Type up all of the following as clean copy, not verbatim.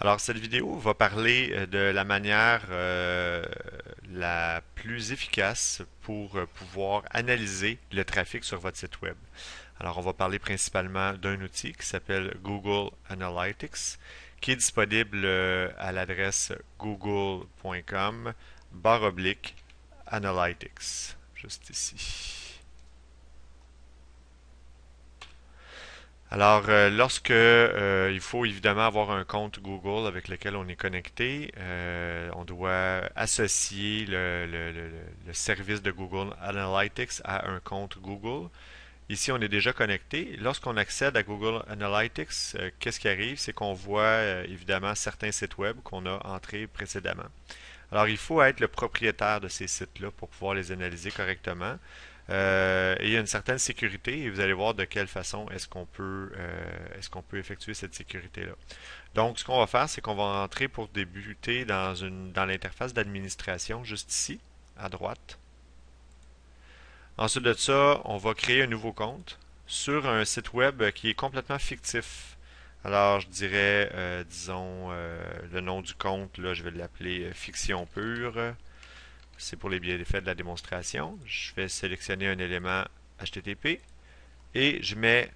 Alors, cette vidéo va parler de la manière la plus efficace pour pouvoir analyser le trafic sur votre site web. Alors, on va parler principalement d'un outil qui s'appelle Google Analytics, qui est disponible à l'adresse google.com/analytics, juste ici. Alors, lorsque il faut évidemment avoir un compte Google avec lequel on est connecté, on doit associer le service de Google Analytics à un compte Google. Ici, on est déjà connecté. Lorsqu'on accède à Google Analytics, qu'est-ce qui arrive? C'est qu'on voit évidemment certains sites web qu'on a entrés précédemment. Alors, il faut être le propriétaire de ces sites-là pour pouvoir les analyser correctement. Et il y a une certaine sécurité et vous allez voir de quelle façon est-ce qu'on peut effectuer cette sécurité-là. Donc, ce qu'on va faire, c'est qu'on va entrer pour débuter dans l'interface d'administration juste ici, à droite. Ensuite de ça, on va créer un nouveau compte sur un site web qui est complètement fictif. Alors, je dirais, disons, le nom du compte, là, je vais l'appeler Fiction Pure. C'est pour les bienfaits de la démonstration. Je vais sélectionner un élément HTTP et je mets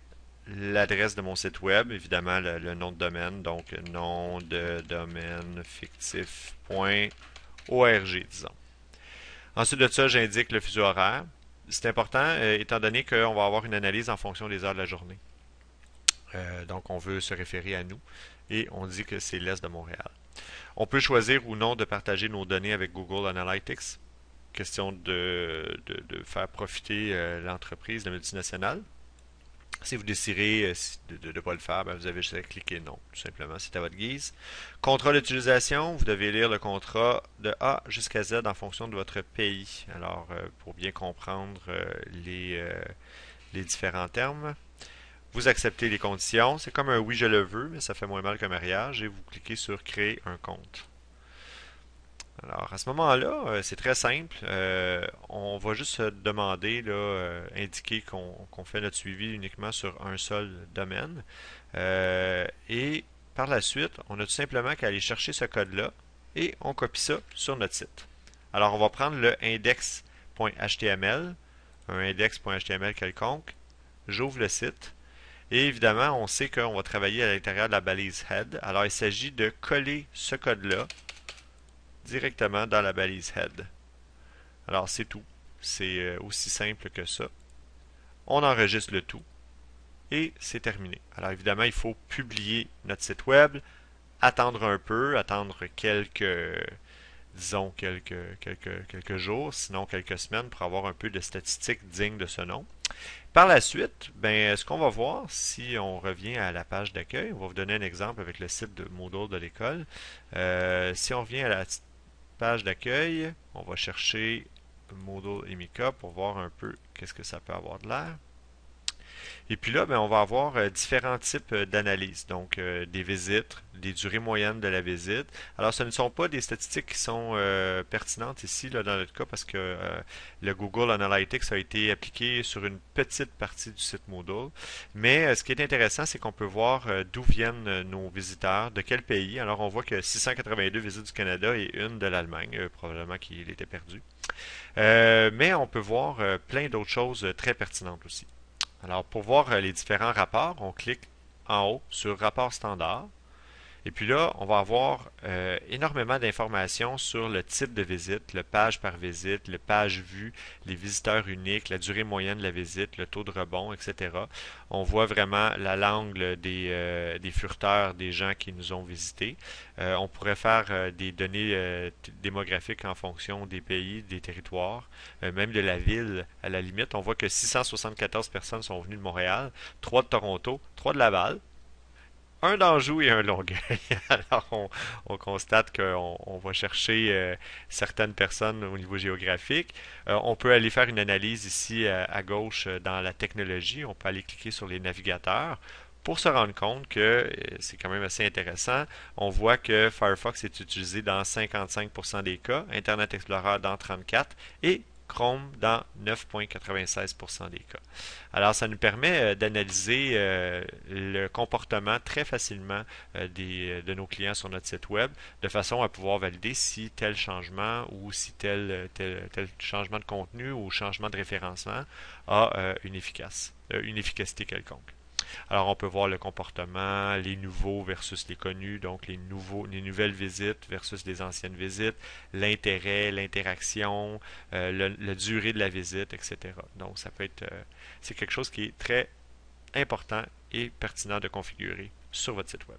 l'adresse de mon site web, évidemment le nom de domaine, donc nom de domaine fictif.org, disons. Ensuite de ça, j'indique le fuseau horaire. C'est important, étant donné qu'on va avoir une analyse en fonction des heures de la journée. Donc, on veut se référer à nous et on dit que c'est l'Est de Montréal. On peut choisir ou non de partager nos données avec Google Analytics. Question de faire profiter l'entreprise, la multinationale. Si vous désirez de ne pas le faire, ben vous avez juste à cliquer non, tout simplement, c'est à votre guise. Contrat d'utilisation, vous devez lire le contrat de A jusqu'à Z en fonction de votre pays. Alors, pour bien comprendre les différents termes, vous acceptez les conditions. C'est comme un oui, je le veux, mais ça fait moins mal qu'un mariage. Et vous cliquez sur créer un compte. Alors, à ce moment-là, c'est très simple. On va juste se demander, là, indiquer qu'on fait notre suivi uniquement sur un seul domaine. Et par la suite, on a tout simplement qu'à aller chercher ce code-là et on copie ça sur notre site. Alors, on va prendre le index.html, un index.html quelconque. J'ouvre le site. Et évidemment, on sait qu'on va travailler à l'intérieur de la balise head. Alors, il s'agit de coller ce code-là directement dans la balise head. Alors, c'est tout. C'est aussi simple que ça. On enregistre le tout et c'est terminé. Alors, évidemment, il faut publier notre site web, attendre un peu, attendre disons, quelques jours, sinon quelques semaines pour avoir un peu de statistiques dignes de ce nom. Par la suite, ben, ce qu'on va voir, si on revient à la page d'accueil, on va vous donner un exemple avec le site de Moodle de l'école. Si on revient à la page d'accueil, on va chercher Moodle et Mika pour voir un peu qu'est-ce que ça peut avoir de l'air. Et puis là, ben, on va avoir différents types d'analyses. Donc, des visites, des durées moyennes de la visite. Alors, ce ne sont pas des statistiques qui sont pertinentes ici, là, dans notre cas, parce que le Google Analytics a été appliqué sur une petite partie du site Moodle. Mais ce qui est intéressant, c'est qu'on peut voir d'où viennent nos visiteurs, de quel pays. Alors, on voit que 682 visites du Canada et une de l'Allemagne, probablement qu'il était perdu. Mais on peut voir plein d'autres choses très pertinentes aussi. Alors, pour voir les différents rapports, on clique en haut sur Rapport standard. Et puis là, on va avoir énormément d'informations sur le type de visite, le page par visite, le page vue, les visiteurs uniques, la durée moyenne de la visite, le taux de rebond, etc. On voit vraiment la langue des furteurs, des gens qui nous ont visités. On pourrait faire des données démographiques en fonction des pays, des territoires, même de la ville. À la limite, on voit que 674 personnes sont venues de Montréal, 3 de Toronto, 3 de Laval, un d'Anjou et un Longueuil. Alors, on constate qu'on va chercher certaines personnes au niveau géographique. On peut aller faire une analyse ici à gauche dans la technologie. On peut aller cliquer sur les navigateurs pour se rendre compte que c'est quand même assez intéressant. On voit que Firefox est utilisé dans 55% des cas, Internet Explorer dans 34% et Chrome dans 9,96% des cas. Alors, ça nous permet d'analyser le comportement très facilement de nos clients sur notre site web, de façon à pouvoir valider si tel changement ou si tel changement de contenu ou changement de référencement a une efficacité quelconque. Alors, on peut voir le comportement, les nouveaux versus les connus, donc les nouvelles visites versus les anciennes visites, l'intérêt, l'interaction, la durée de la visite, etc. Donc, c'est quelque chose qui est très important et pertinent de configurer sur votre site web.